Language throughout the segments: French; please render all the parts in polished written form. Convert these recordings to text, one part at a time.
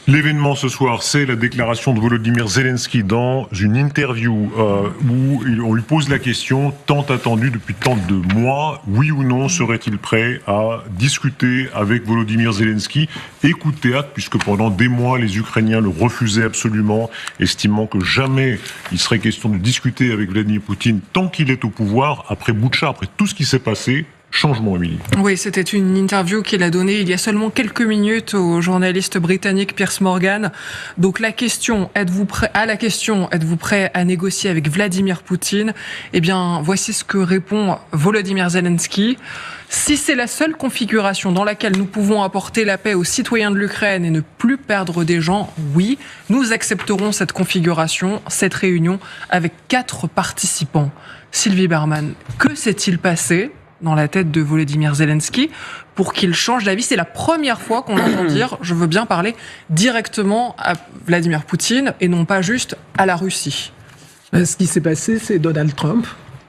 L'événement ce soir, c'est la déclaration de Volodymyr Zelensky dans une interview où on lui pose la question tant attendue depuis tant de mois, oui ou non serait-il prêt à discuter avec Volodymyr Zelensky? Et coup de théâtre, puisque pendant des mois les Ukrainiens le refusaient absolument, estimant que jamais il serait question de discuter avec Vladimir Poutine tant qu'il est au pouvoir, après Boutcha, après tout ce qui s'est passé. Changement, Émilie. Oui, c'était une interview qu'il a donnée il y a seulement quelques minutes au journaliste britannique Piers Morgan. Donc la question, êtes-vous prêt à négocier avec Vladimir Poutine? Eh bien, voici ce que répond Volodymyr Zelensky. Si c'est la seule configuration dans laquelle nous pouvons apporter la paix aux citoyens de l'Ukraine et ne plus perdre des gens, oui, nous accepterons cette configuration, cette réunion avec 4 participants. Sylvie Berman, que s'est-il passé dans la tête de Volodymyr Zelensky pour qu'il change d'avis? C'est la première fois qu'on l'entend dire « je veux bien parler directement à Vladimir Poutine et non pas juste à la Russie ». Ce qui s'est passé, c'est Donald Trump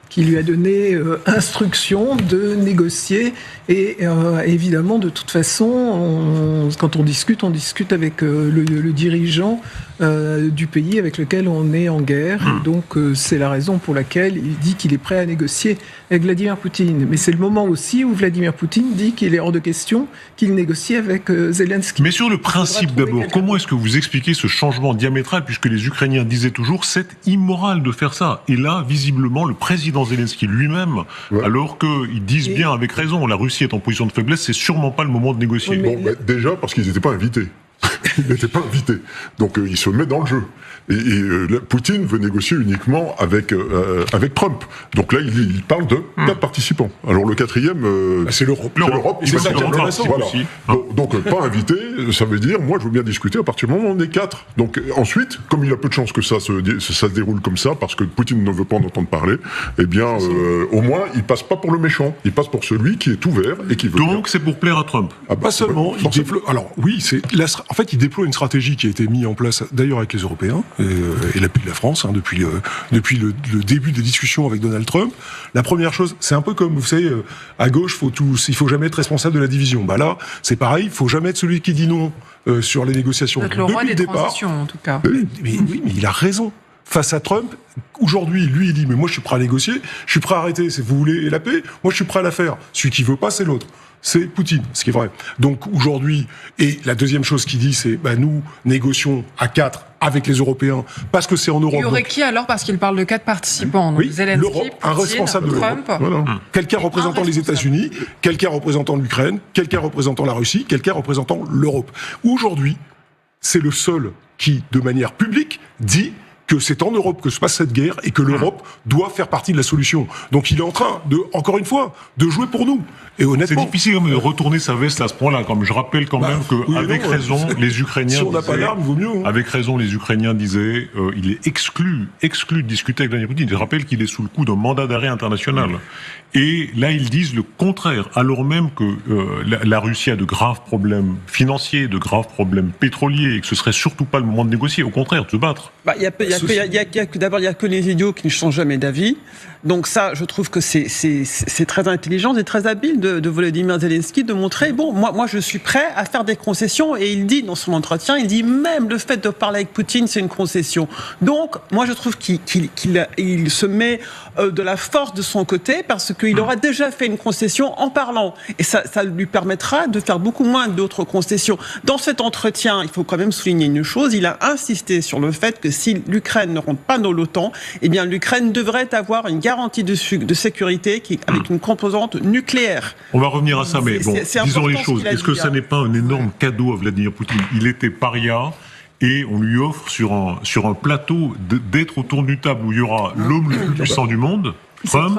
qui lui a donné instruction de négocier et évidemment de toute façon quand on discute avec le dirigeant du pays avec lequel on est en guerre. Donc c'est la raison pour laquelle il dit qu'il est prêt à négocier avec Vladimir Poutine. Mais c'est le moment aussi où Vladimir Poutine dit qu'il est hors de question qu'il négocie avec Zelensky. Mais sur le principe d'abord, comment est-ce que vous expliquez ce changement diamétral, puisque les Ukrainiens disaient toujours c'est immoral de faire ça. Et là, visiblement, le président Zelensky lui-même, alors qu'ils disent bien avec raison, la Russie est en position de faiblesse, c'est sûrement pas le moment de négocier. Bon, déjà parce qu'ils n'étaient pas invités. Il n'était pas invité. Donc il se met dans le jeu. Et Poutine veut négocier uniquement avec Trump. Donc là, il parle de 4 participants. Alors le 4e, c'est l'Europe. C'est ça qui est intéressant. Voilà. Donc pas invité, ça veut dire, moi je veux bien discuter à partir du moment où on est 4. Donc ensuite, comme il a peu de chances que ça se déroule comme ça, parce que Poutine ne veut pas en entendre parler, eh bien au moins il passe pas pour le méchant. Il passe pour celui qui est ouvert et qui veut. Donc c'est pour plaire à Trump. Pas seulement. Alors oui, en fait, il déploie une stratégie qui a été mise en place d'ailleurs avec les Européens et l'appui de la France depuis le début des discussions avec Donald Trump. La première chose, c'est un peu comme, vous savez, à gauche, il faut jamais être responsable de la division. Bah là, c'est pareil, il faut jamais être celui qui dit non sur les négociations. Vous êtes le roi des transitions, en tout cas. Mais il a raison. Face à Trump, aujourd'hui, lui, il dit, mais moi, je suis prêt à négocier, je suis prêt à arrêter, vous voulez la paix, moi, je suis prêt à la faire. Celui qui veut pas, c'est l'autre. C'est Poutine, ce qui est vrai. Donc, aujourd'hui, et la deuxième chose qu'il dit, c'est, nous négocions à 4 avec les Européens, parce que c'est en Europe. Il y aurait qui alors, parce qu'il parle de 4 participants, donc Zelensky, l'Europe, un responsable de Trump. Voilà. Quelqu'un représentant les États-Unis, quelqu'un représentant l'Ukraine, quelqu'un représentant la Russie, quelqu'un représentant l'Europe. Aujourd'hui, c'est le seul qui, de manière publique, dit que c'est en Europe que se passe cette guerre et que l'Europe doit faire partie de la solution. Donc il est en train encore une fois, de jouer pour nous. Et honnêtement, c'est difficile de retourner sa veste à ce point-là. Comme je rappelle quand même qu'avec raison, les Ukrainiens. Si on n'a pas d'armes, il vaut mieux. Avec raison, les Ukrainiens disaient, il est exclu de discuter avec Vladimir Poutine. Je rappelle qu'il est sous le coup d'un mandat d'arrêt international. Et là, ils disent le contraire, alors même que la Russie a de graves problèmes financiers, de graves problèmes pétroliers, et que ce serait surtout pas le moment de négocier. Au contraire, de se battre. D'abord, il n'y a que les idiots qui ne changent jamais d'avis. Donc ça, je trouve que c'est très intelligent et très habile de Volodymyr Zelensky de montrer, moi je suis prêt à faire des concessions. Et il dit dans son entretien, il dit même le fait de parler avec Poutine, c'est une concession. Donc, moi je trouve qu'il se met de la force de son côté parce qu'il aura déjà fait une concession en parlant. Et ça lui permettra de faire beaucoup moins d'autres concessions. Dans cet entretien, il faut quand même souligner une chose, il a insisté sur le fait que si l'Ukraine ne rentre pas dans l'OTAN, eh bien l'Ukraine devrait avoir une garantie de sécurité avec une composante nucléaire. On va revenir à ça, mais disons les choses. Est-ce que ça n'est pas un énorme cadeau à Vladimir Poutine? Il était paria et on lui offre sur un plateau d'être autour d'une table où il y aura l'homme le plus puissant du monde, Trump,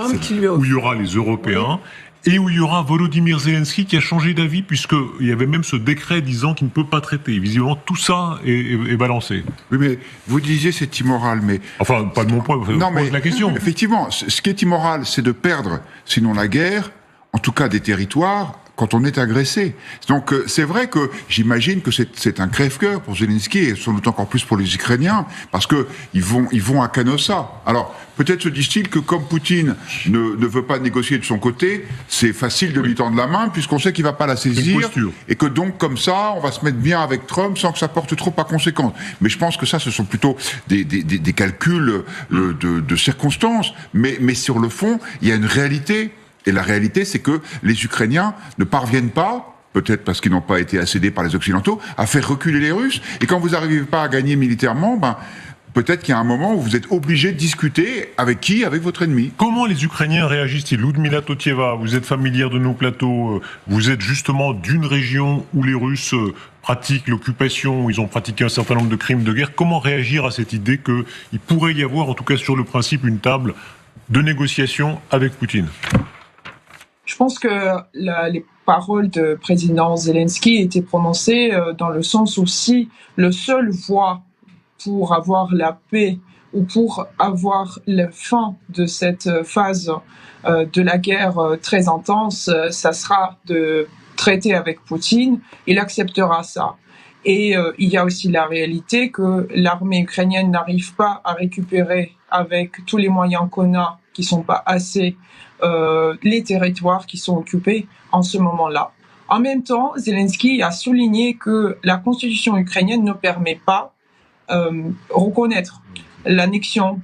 où il y aura les Européens. Et où il y aura Volodymyr Zelensky qui a changé d'avis, puisqu'il y avait même ce décret disant qu'il ne peut pas traiter. Visiblement, tout ça est balancé. Oui, mais vous disiez c'est immoral, mais... Enfin, pas de mon point, non, mais la question. Effectivement, ce qui est immoral, c'est de perdre, sinon la guerre, en tout cas des territoires, quand on est agressé. Donc c'est vrai que j'imagine que c'est un crève-cœur pour Zelensky et sans doute encore plus pour les Ukrainiens, parce que ils vont à Canossa. Alors peut-être se disent-ils que comme Poutine ne veut pas négocier de son côté, c'est facile de lui tendre la main puisqu'on sait qu'il va pas la saisir et que donc comme ça on va se mettre bien avec Trump sans que ça porte trop à conséquence. Mais je pense que ça ce sont plutôt des calculs de circonstances. Mais sur le fond, il y a une réalité. Et la réalité, c'est que les Ukrainiens ne parviennent pas, peut-être parce qu'ils n'ont pas été assédés par les Occidentaux, à faire reculer les Russes. Et quand vous n'arrivez pas à gagner militairement, peut-être qu'il y a un moment où vous êtes obligé de discuter avec qui ? Avec votre ennemi. Comment les Ukrainiens réagissent-ils ? Ludmila Totieva, vous êtes familière de nos plateaux, vous êtes justement d'une région où les Russes pratiquent l'occupation, où ils ont pratiqué un certain nombre de crimes de guerre. Comment réagir à cette idée qu'il pourrait y avoir, en tout cas sur le principe, une table de négociation avec Poutine ? Je pense que les paroles du président Zelensky étaient prononcées dans le sens aussi, le seul voie pour avoir la paix ou pour avoir la fin de cette phase de la guerre très intense, ça sera de traiter avec Poutine. Il acceptera ça. Et il y a aussi la réalité que l'armée ukrainienne n'arrive pas à récupérer avec tous les moyens qu'on a, qui sont pas assez, les territoires qui sont occupés en ce moment-là. En même temps, Zelensky a souligné que la constitution ukrainienne ne permet pas reconnaître l'annexion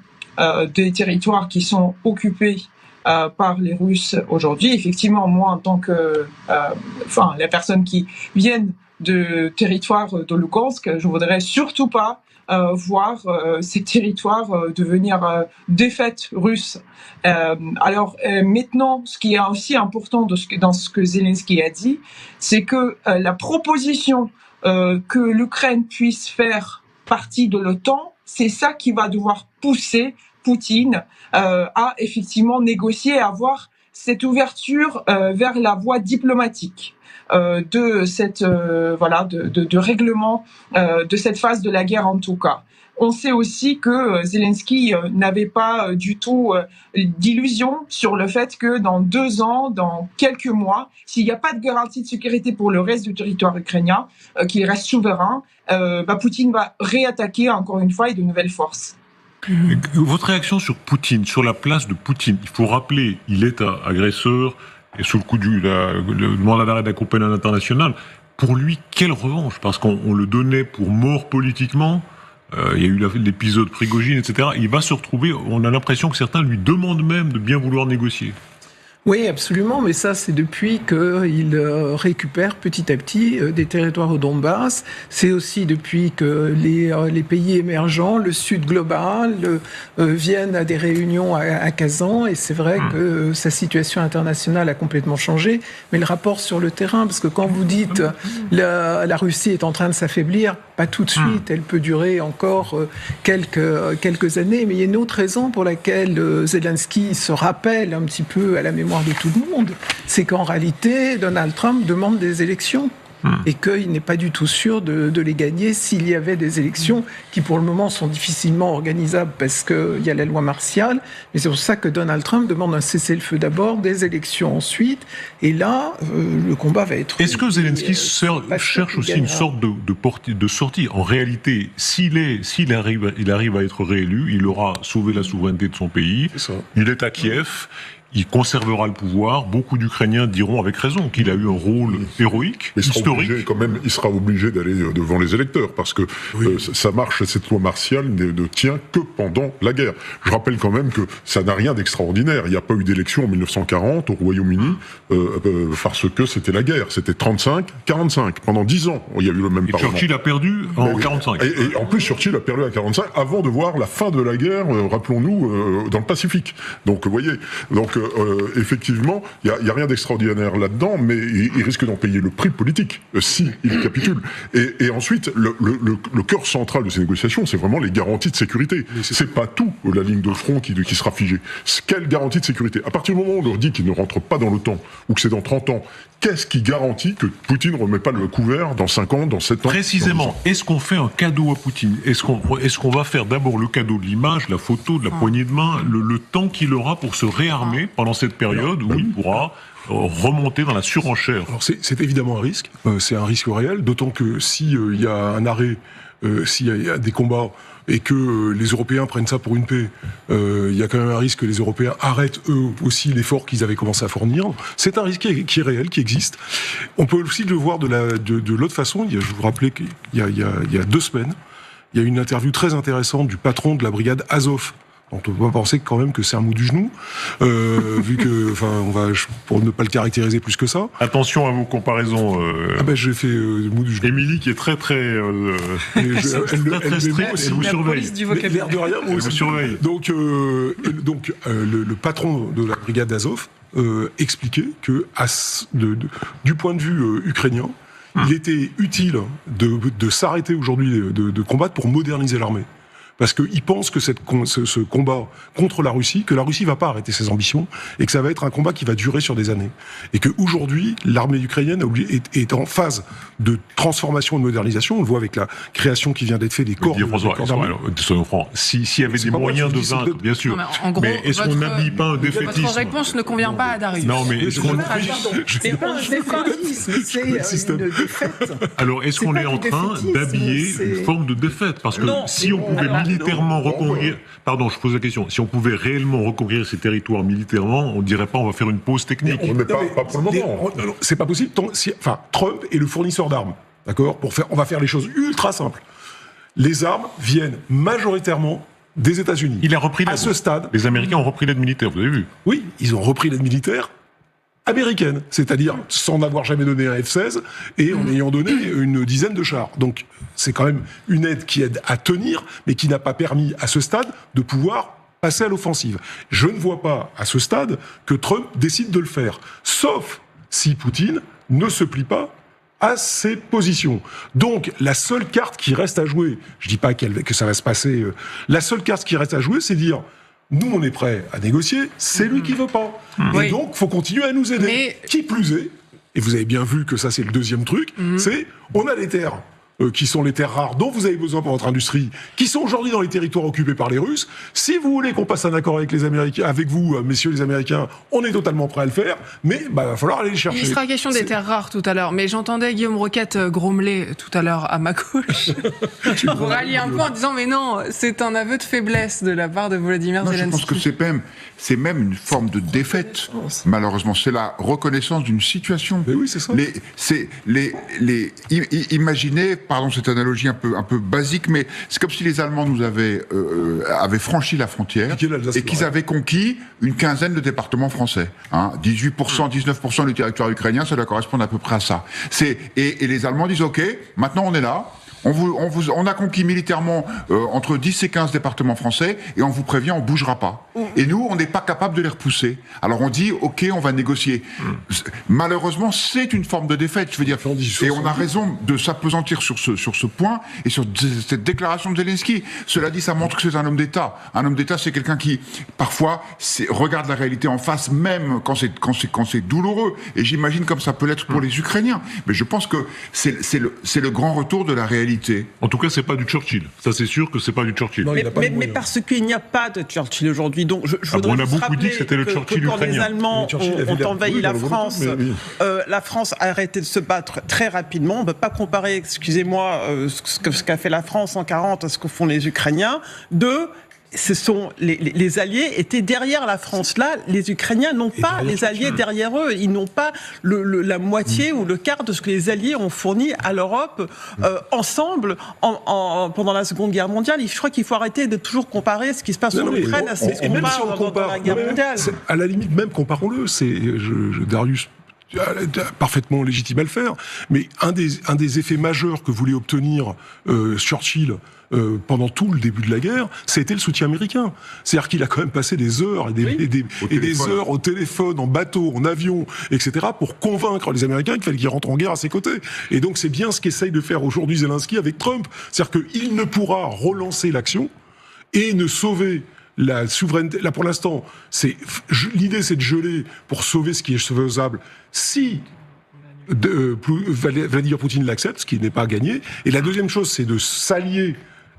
des territoires qui sont occupés par les Russes aujourd'hui. Effectivement, moi, en tant que, les personnes qui viennent de territoires de Lugansk, je voudrais surtout pas voir ces territoires devenir défaites russes. Maintenant, ce qui est aussi important dans ce que Zelensky a dit, c'est que la proposition que l'Ukraine puisse faire partie de l'OTAN, c'est ça qui va devoir pousser Poutine à effectivement négocier, à avoir cette ouverture vers la voie diplomatique. De cette de règlement de cette phase de la guerre en tout cas. On sait aussi que Zelensky n'avait pas du tout d'illusion sur le fait que dans 2 ans, dans quelques mois, s'il n'y a pas de garantie de sécurité pour le reste du territoire ukrainien, qu'il reste souverain, Poutine va réattaquer encore une fois et de nouvelles forces. Votre réaction sur Poutine, sur la place de Poutine, il faut rappeler, il est agresseur, et sous le coup du mandat d'arrêt de la Cour pénale internationale, pour lui, quelle revanche ? Parce qu'on le donnait pour mort politiquement, il y a eu l'épisode Prigojine, etc. Il va se retrouver, on a l'impression que certains lui demandent même de bien vouloir négocier. Oui, absolument, mais ça, c'est depuis qu'il récupère petit à petit des territoires au Donbass. C'est aussi depuis que les pays émergents, le Sud global, viennent à des réunions à Kazan. Et c'est vrai que sa situation internationale a complètement changé. Mais le rapport sur le terrain, parce que quand vous dites la Russie est en train de s'affaiblir, pas tout de suite, elle peut durer encore quelques années. Mais il y a une autre raison pour laquelle Zelensky se rappelle un petit peu à la mémoire de tout le monde, c'est qu'en réalité, Donald Trump demande des élections et qu'il n'est pas du tout sûr de les gagner s'il y avait des élections qui, pour le moment, sont difficilement organisables parce qu'il y a la loi martiale. Mais c'est pour ça que Donald Trump demande un cessez-le-feu d'abord, des élections ensuite. Et là, le combat va être... Est-ce que Zelensky cherche aussi une sorte de sortie ? En réalité, s'il arrive à être réélu, il aura sauvé la souveraineté de son pays. Il est à Kiev. Il conservera le pouvoir. Beaucoup d'Ukrainiens diront avec raison qu'il a eu un rôle héroïque, historique. Il sera obligé d'aller devant les électeurs parce que ça marche, cette loi martiale ne tient que pendant la guerre. Je rappelle quand même que ça n'a rien d'extraordinaire. Il n'y a pas eu d'élection en 1940 au Royaume-Uni parce que c'était la guerre. C'était 35-45. Pendant 10 ans, il y a eu le même parlement. Churchill a perdu en 45. Et en plus, Churchill a perdu en 45 avant de voir la fin de la guerre, rappelons-nous, dans le Pacifique. Donc, vous voyez... effectivement, il n'y a rien d'extraordinaire là-dedans, mais il risque d'en payer le prix politique si il capitule. Et ensuite, le cœur central de ces négociations, c'est vraiment les garanties de sécurité. C'est pas tout la ligne de front qui sera figée. Quelle garantie de sécurité ? À partir du moment où on leur dit qu'ils ne rentrent pas dans l'OTAN, ou que c'est dans 30 ans, qu'est-ce qui garantit que Poutine ne remet pas le couvert dans 5 ans, dans 7 ans ? Précisément, est-ce qu'on fait un cadeau à Poutine ? Est-ce qu'on va faire d'abord le cadeau de l'image, la photo, de la poignée de main, le temps qu'il aura pour se réarmer pendant cette période où il pourra remonter dans la surenchère. Alors c'est évidemment un risque, c'est un risque réel, d'autant que si il y a un arrêt, s'il y a des combats et que les Européens prennent ça pour une paix, il y a quand même un risque que les Européens arrêtent eux aussi l'effort qu'ils avaient commencé à fournir. C'est un risque qui est réel, qui existe. On peut aussi le voir de l'autre façon. Je vous rappelais qu'il y a 2 semaines, il y a une interview très intéressante du patron de la brigade Azov. On ne peut pas penser quand même que c'est un mou du genou, vu que, pour ne pas le caractériser plus que ça. Attention à vos comparaisons. J'ai fait mou du genou. Émilie qui est très elle vous surveille. L'air de rien, moi aussi. Elle vous surveille. Donc, le patron de la brigade Azov expliquait que, du point de vue ukrainien, il était utile de s'arrêter aujourd'hui de combattre pour moderniser l'armée. Parce qu'il pense que ce combat contre la Russie, que la Russie va pas arrêter ses ambitions, et que ça va être un combat qui va durer sur des années. Et qu'aujourd'hui, l'armée ukrainienne est en phase de transformation et de modernisation. On le voit avec la création qui vient d'être faite des corps d'armée. Soyons francs, s'il y avait des moyens de vaincre, bien sûr. Mais est-ce qu'on n'habille pas un défaitisme ? Votre réponse ne convient pas à Darius. Non, mais est-ce qu'on... C'est pas un défaitisme, c'est une défaite. Alors, est-ce qu'on est en train d'habiller une forme de défaite ? Parce que si on pouvait militairement reconquérir... Pardon, je pose la question. Si on pouvait réellement reconquérir ces territoires militairement, on ne dirait pas on va faire une pause technique. On n'est pas pour le moment. C'est pas possible. Trump est le fournisseur d'armes. D'accord ? On va faire les choses ultra simples. Les armes viennent majoritairement des États-Unis. Il a repris à ce stade. Les Américains ont repris l'aide militaire, vous avez vu ? Oui, ils ont repris l'aide militaire américaine, c'est-à-dire sans n'avoir jamais donné un F-16 et en ayant donné une dizaine de chars. Donc c'est quand même une aide qui aide à tenir, mais qui n'a pas permis à ce stade de pouvoir passer à l'offensive. Je ne vois pas à ce stade que Trump décide de le faire, sauf si Poutine ne se plie pas à ses positions. Donc la seule carte qui reste à jouer, je dis pas que ça va se passer, la seule carte qui reste à jouer, c'est dire nous, on est prêts à négocier, c'est lui qui veut pas. Et donc, il faut continuer à nous aider. Mais... Qui plus est, et vous avez bien vu que ça, c'est le deuxième truc, c'est on a les terres qui sont les terres rares dont vous avez besoin pour votre industrie, qui sont aujourd'hui dans les territoires occupés par les Russes. Si vous voulez qu'on passe un accord avec les Américains, avec vous, messieurs les Américains, on est totalement prêts à le faire, mais il va falloir aller les chercher. Il sera question des terres rares tout à l'heure, mais j'entendais Guillaume Roquette grommeler tout à l'heure à ma gauche pour rallier un peu en disant mais non, c'est un aveu de faiblesse de la part de Volodymyr Zelensky. Je pense que c'est même une forme de défaite, malheureusement. C'est la reconnaissance d'une situation. Mais oui, c'est ça. Imaginez, pardon, cette analogie un peu basique, mais c'est comme si les Allemands nous avaient franchi la frontière et qu'ils avaient conquis une quinzaine de départements français. 18%, 19% du territoire ukrainien, ça doit correspondre à peu près à ça. Et les Allemands disent, OK, maintenant on est là. On a conquis militairement entre 10 et 15 départements français et on vous prévient, on bougera pas. Et nous, on n'est pas capable de les repousser. Alors on dit, OK, on va négocier. Malheureusement, c'est une forme de défaite, je veux dire. Et on a raison de s'appesantir sur ce point et sur cette déclaration de Zelensky. Cela dit, ça montre que c'est un homme d'État. Un homme d'État, c'est quelqu'un qui, parfois, regarde la réalité en face, même quand c'est douloureux. Et j'imagine comme ça peut l'être pour les Ukrainiens. Mais je pense que c'est le grand retour de la réalité. En tout cas, c'est pas du Churchill. Ça, c'est sûr que c'est pas du Churchill. Non, mais parce qu'il n'y a pas de Churchill aujourd'hui. Donc, je voudrais on a beaucoup dit que c'était le Churchill quand ukrainien. les Allemands ont envahi la France, la France a arrêté de se battre très rapidement. On ne peut pas comparer, excusez-moi, ce qu'a fait la France en 40 à ce que font les Ukrainiens. Les Alliés étaient derrière la France. Là, les Ukrainiens n'ont pas les Alliés derrière eux. Ils n'ont pas la moitié ou le quart de ce que les Alliés ont fourni à l'Europe ensemble pendant la Seconde Guerre mondiale. Je crois qu'il faut arrêter de toujours comparer ce qui se passe en Ukraine à ce qui se passe dans la guerre mondiale. À la limite, même comparons-le. Darius parfaitement légitime à le faire, mais un des effets majeurs que voulait obtenir Churchill pendant tout le début de la guerre, c'était le soutien américain. C'est-à-dire qu'il a quand même passé des heures et des heures au téléphone, en bateau, en avion, etc., pour convaincre les Américains qu'il fallait qu'ils rentrent en guerre à ses côtés. Et donc c'est bien ce qu'essaye de faire aujourd'hui Zelensky avec Trump. C'est-à-dire qu'il ne pourra relancer l'action et ne sauver la souveraineté. Là, pour l'instant, l'idée, c'est de geler pour sauver ce qui est faisable. Si Vladimir Poutine l'accepte, ce qui n'est pas gagné. Et la deuxième chose, c'est de s'allier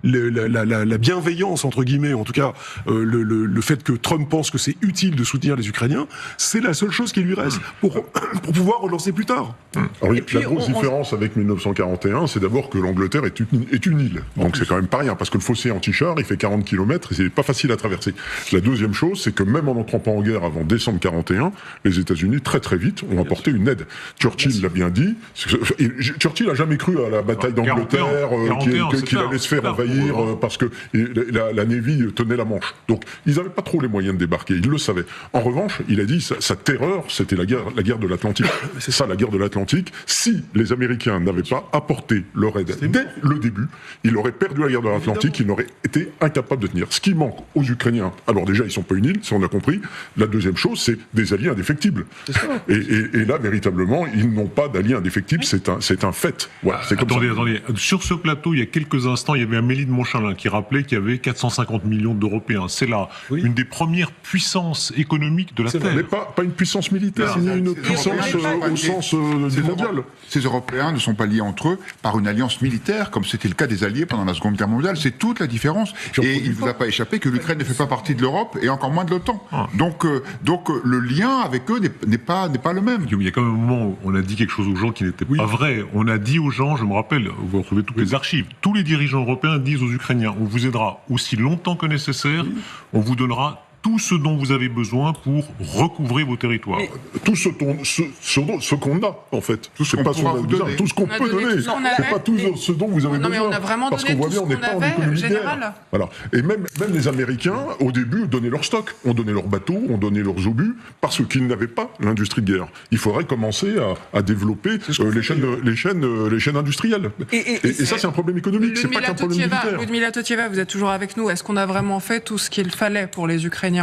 la bienveillance entre guillemets, en tout cas le fait que Trump pense que c'est utile de soutenir les Ukrainiens, c'est la seule chose qui lui reste pour pouvoir relancer plus tard. Alors, la grosse différence avec 1941, c'est d'abord que l'Angleterre est une île. Donc c'est quand même pas rien, parce que le fossé anti-char, il fait 40 km et c'est pas facile à traverser. La deuxième chose, c'est que même en entrant pas en guerre avant décembre 41, les États-Unis, très très vite, ont apporté une aide. Churchill l'a bien dit. Churchill a jamais cru à la bataille d'Angleterre, qu'il allait se faire envahir parce que la Navy tenait la Manche. Donc ils n'avaient pas trop les moyens de débarquer, ils le savaient. En revanche, il a dit sa terreur, c'était la guerre de l'Atlantique. C'est ça, la guerre de l'Atlantique. Si les Américains n'avaient pas apporté leur aide dès le début, ils auraient perdu la guerre de l'Atlantique, ils n'auraient été incapables de tenir. Ce qui manque aux Ukrainiens, alors déjà, ils sont pas une île, ça on a compris. La deuxième chose, c'est des alliés indéfectibles. Et là, véritablement, ils n'ont pas d'alliés indéfectibles, c'est un fait. Voilà, c'est comme attendez. Sur ce plateau, il y a quelques instants, il y avait Amélie de Montchalin qui rappelait qu'il y avait 450 millions d'Européens. C'est là une des premières puissances économiques de la Terre. Mais pas une puissance militaire, ni une puissance au sens du mondial. Ces Européens ne sont pas liés entre eux par une alliance militaire, comme c'était le cas des Alliés pendant la Seconde Guerre mondiale. C'est toute la différence. Et il ne vous a pas échappé que l'Ukraine ne fait pas partie de l'Europe et encore moins de l'OTAN. Donc le lien avec eux n'est pas le même. Il y a quand même un moment où on a dit quelque chose aux gens qui n'était pas vrai. On a dit aux gens, je me rappelle, vous retrouvez toutes les archives, tous les dirigeants européens disent aux Ukrainiens, on vous aidera aussi longtemps que nécessaire, on vous donnera tout ce dont vous avez besoin pour recouvrir vos territoires. Tout ce qu'on a, en fait. Tout ce qu'on pourra vous donner. Tout ce qu'on peut donner. C'est pas tout ce dont vous avez besoin. Mais on a vraiment parce donné qu'on voit bien, tout on n'est pas en économie guerre. Voilà. Et même les Américains, au début, donnaient leur stock. On donnait leurs bateaux, on donnait leurs obus, parce qu'ils n'avaient pas l'industrie de guerre. Il faudrait commencer à développer les chaînes industrielles. Et ça, c'est un problème économique. C'est pas qu'un problème militaire. Ludmila Totieva, vous êtes toujours avec nous. Est-ce qu'on a vraiment fait tout ce qu'il fallait pour les Ukrainiens ?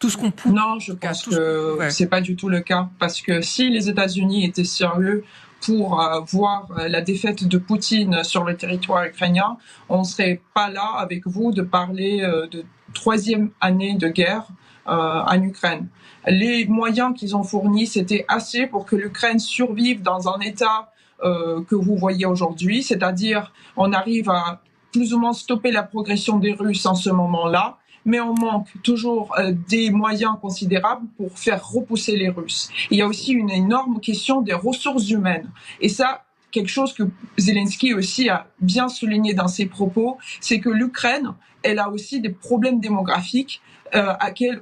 Tout ce qu'on pouvait. Non, je pense que c'est pas du tout le cas. Parce que si les États-Unis étaient sérieux pour voir la défaite de Poutine sur le territoire ukrainien, on ne serait pas là avec vous de parler de troisième année de guerre en Ukraine. Les moyens qu'ils ont fournis, c'était assez pour que l'Ukraine survive dans un état que vous voyez aujourd'hui, c'est-à-dire on arrive à plus ou moins stopper la progression des Russes en ce moment-là, mais on manque toujours des moyens considérables pour faire repousser les Russes. Il y a aussi une énorme question des ressources humaines. Et ça, quelque chose que Zelensky aussi a bien souligné dans ses propos, c'est que l'Ukraine, elle a aussi des problèmes démographiques auxquels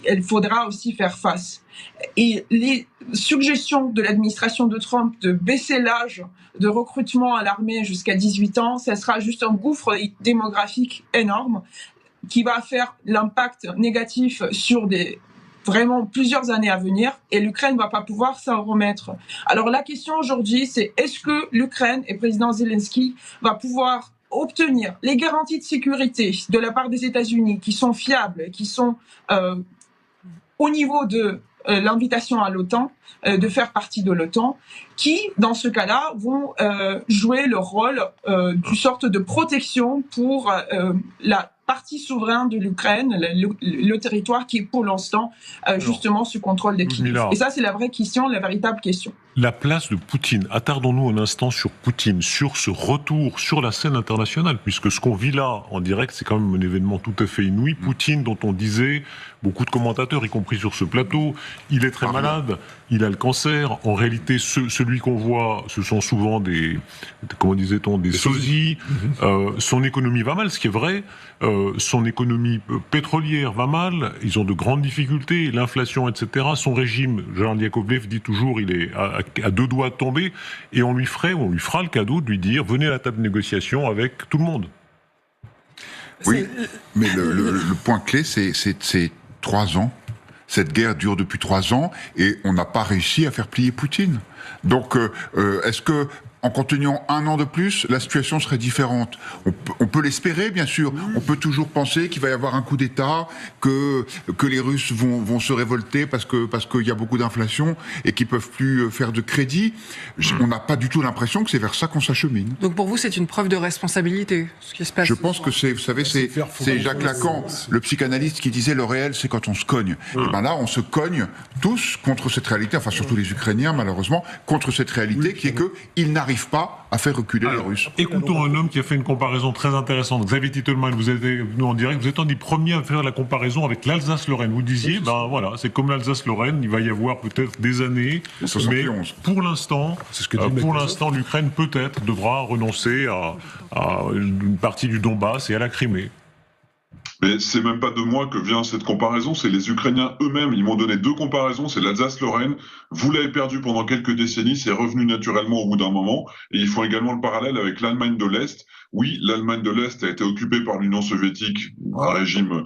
elle faudra aussi faire face. Et les suggestions de l'administration de Trump de baisser l'âge de recrutement à l'armée jusqu'à 18 ans, ça sera juste un gouffre démographique énorme qui va faire l'impact négatif sur vraiment plusieurs années à venir, et l'Ukraine ne va pas pouvoir s'en remettre. Alors la question aujourd'hui, c'est est-ce que l'Ukraine et le président Zelensky va pouvoir obtenir les garanties de sécurité de la part des États-Unis qui sont fiables, qui sont au niveau de l'invitation à l'OTAN, de faire partie de l'OTAN, qui, dans ce cas-là, vont jouer le rôle d'une sorte de protection pour la partie souveraine de l'Ukraine, le territoire qui est pour l'instant justement sous contrôle de Kiev. Et ça, c'est la vraie question, la véritable question. La place de Poutine, attardons-nous un instant sur Poutine, sur ce retour sur la scène internationale, puisque ce qu'on vit là en direct, c'est quand même un événement tout à fait inouï. Poutine, dont on disait, beaucoup de commentateurs, y compris sur ce plateau, il est très malade, il a le cancer. En réalité, celui qu'on voit, ce sont souvent des sosies. Son économie va mal, ce qui est vrai. Son économie pétrolière va mal. Ils ont de grandes difficultés, l'inflation, etc. Son régime, Gérald Yakovlev dit toujours, il est à deux doigts de tomber. Et on lui fera le cadeau de lui dire, venez à la table de négociation avec tout le monde. Oui, mais le point clé, c'est 3 ans. Cette guerre dure depuis 3 ans et on n'a pas réussi à faire plier Poutine. Donc, est-ce que en continuant 1 an de plus, la situation serait différente? On peut l'espérer, bien sûr. On peut toujours penser qu'il va y avoir un coup d'État, que les Russes vont se révolter parce qu'il y a beaucoup d'inflation et qu'ils peuvent plus faire de crédit. On n'a pas du tout l'impression que c'est vers ça qu'on s'achemine. Donc pour vous, c'est une preuve de responsabilité, ce qui se passe. Je pense que c'est Jacques Lacan, le psychanalyste, qui disait le réel, c'est quand on se cogne. Et ben là, on se cogne tous contre cette réalité, enfin surtout les Ukrainiens, malheureusement, contre cette réalité qui est qu'ils n'arrivent n'arrive pas à faire reculer les Russes. Écoutons un homme qui a fait une comparaison très intéressante. Xavier Titelman, vous êtes nous en direct, vous êtes un des premiers à faire la comparaison avec l'Alsace-Lorraine. Vous disiez, voilà, c'est comme l'Alsace-Lorraine, il va y avoir peut-être des années, mais pour l'instant, l'Ukraine peut-être devra renoncer à une partie du Donbass et à la Crimée. Mais c'est même pas de moi que vient cette comparaison, c'est les Ukrainiens eux-mêmes. Ils m'ont donné 2 comparaisons, c'est l'Alsace-Lorraine. Vous l'avez perdu pendant quelques décennies, c'est revenu naturellement au bout d'un moment. Et ils font également le parallèle avec l'Allemagne de l'Est. Oui, l'Allemagne de l'Est a été occupée par l'Union soviétique, un régime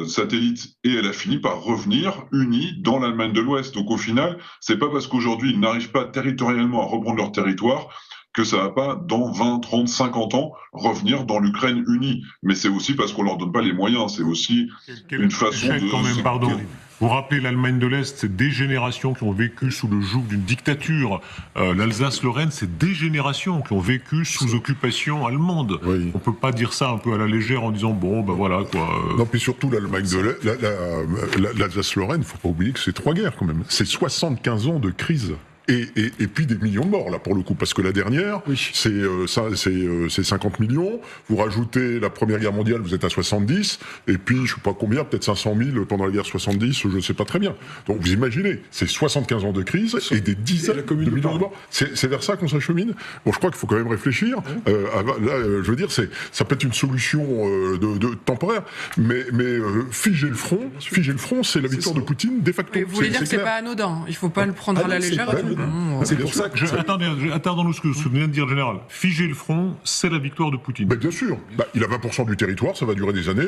satellite, et elle a fini par revenir unie dans l'Allemagne de l'Ouest. Donc au final, c'est pas parce qu'aujourd'hui ils n'arrivent pas territorialement à reprendre leur territoire que ça va pas, dans 20, 30, 50 ans, revenir dans l'Ukraine unie. Mais c'est aussi parce qu'on leur donne pas les moyens, c'est aussi une façon de... Quand même, pardon. Vous rappelez l'Allemagne de l'Est, c'est des générations qui ont vécu sous le joug d'une dictature. L'Alsace-Lorraine, c'est des générations qui ont vécu sous occupation allemande. Oui. On peut pas dire ça un peu à la légère en disant bon, ben voilà quoi. Non, puis surtout l'Allemagne de l'Alsace-Lorraine, faut pas oublier que c'est 3 guerres quand même. C'est 75 ans de crise. Et puis des millions de morts, là, pour le coup, parce que la dernière, c'est 50 millions, vous rajoutez la Première Guerre mondiale, vous êtes à 70, et puis, je sais pas combien, peut-être 500 000 pendant la guerre 70, je sais pas très bien. Donc, vous imaginez, c'est 75 ans de crise, et des dizaines de millions de morts. C'est vers ça qu'on s'achemine. Bon, je crois qu'il faut quand même réfléchir. Là, je veux dire, ça peut être une solution temporaire, mais figer le front, c'est la victoire de Poutine, de facto. Mais vous voulez dire que c'est pas anodin, il faut pas le prendre à la légère. C'est pour ça que attendons ce que vous venez de dire, général. Figer le front, c'est la victoire de Poutine. Ben bien sûr. Il a 20% du territoire, ça va durer des années.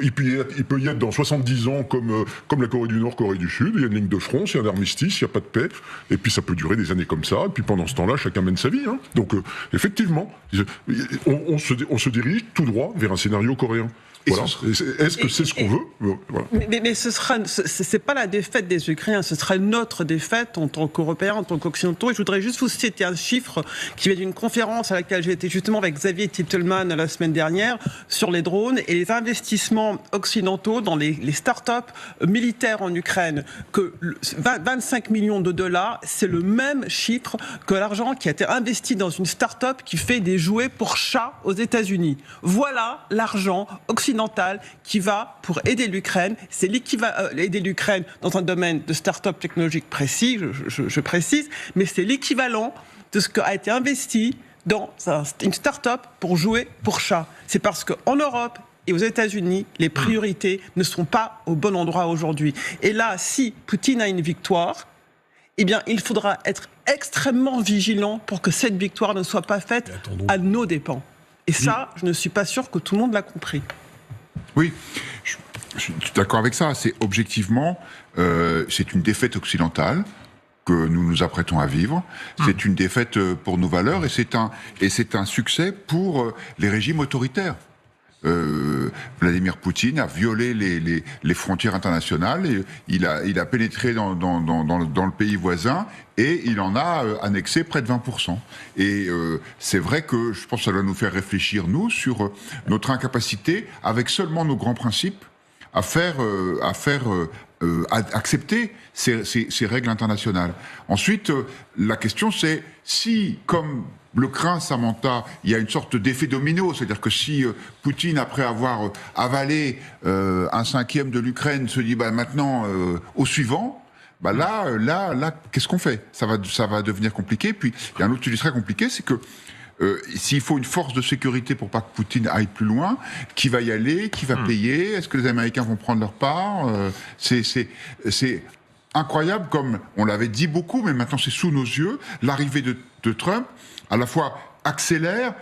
Il peut y être dans 70 ans comme la Corée du Nord, Corée du Sud. Il y a une ligne de front, il y a un armistice, il n'y a pas de paix. Et puis ça peut durer des années comme ça. Et puis pendant ce temps-là, chacun mène sa vie. Hein. Donc effectivement, on se dirige tout droit vers un scénario coréen. Voilà. Est-ce que c'est ce qu'on veut? Voilà. Mais c'est pas la défaite des Ukrainiens, ce sera notre défaite en tant qu'Européens, en tant qu'Occidentaux. Et je voudrais juste vous citer un chiffre qui vient d'une conférence à laquelle j'ai été justement avec Xavier Titelman la semaine dernière sur les drones et les investissements occidentaux dans les start-up militaires en Ukraine. Que 25 millions de dollars, c'est le même chiffre que l'argent qui a été investi dans une start-up qui fait des jouets pour chats aux États-Unis. Voilà l'argent occidental qui va pour aider l'Ukraine. C'est l'équivalent aider l'Ukraine dans un domaine de start-up technologique précis, je précise, mais c'est l'équivalent de ce qui a été investi dans une start-up pour jouer pour chats. C'est parce qu'en Europe et aux États-Unis, les priorités ne sont pas au bon endroit aujourd'hui. Et là, si Poutine a une victoire, eh bien, il faudra être extrêmement vigilant pour que cette victoire ne soit pas faite à nos dépens. Et ça, je ne suis pas sûr que tout le monde l'a compris. Oui, je suis d'accord avec ça. C'est objectivement, c'est une défaite occidentale que nous nous apprêtons à vivre. C'est une défaite pour nos valeurs et c'est un succès pour les régimes autoritaires. Vladimir Poutine a violé les frontières internationales et il a pénétré dans le pays voisin et il en a annexé près de 20%. Et c'est vrai que je pense que ça doit nous faire réfléchir, nous, sur notre incapacité, avec seulement nos grands principes, à faire accepter ces règles internationales. Ensuite, la question c'est si, comme le craint Samantha, il y a une sorte d'effet domino, c'est-à-dire que si Poutine, après avoir avalé 1/5 de l'Ukraine, se dit maintenant au suivant, là, qu'est-ce qu'on fait ? Ça va devenir compliqué. Puis il y a un autre sujet très compliqué, c'est que s'il faut une force de sécurité pour pas que Poutine aille plus loin, qui va y aller, qui va payer ? Est-ce que les Américains vont prendre leur part ? C'est incroyable, comme on l'avait dit beaucoup, mais maintenant c'est sous nos yeux, l'arrivée de Trump, à la fois accélère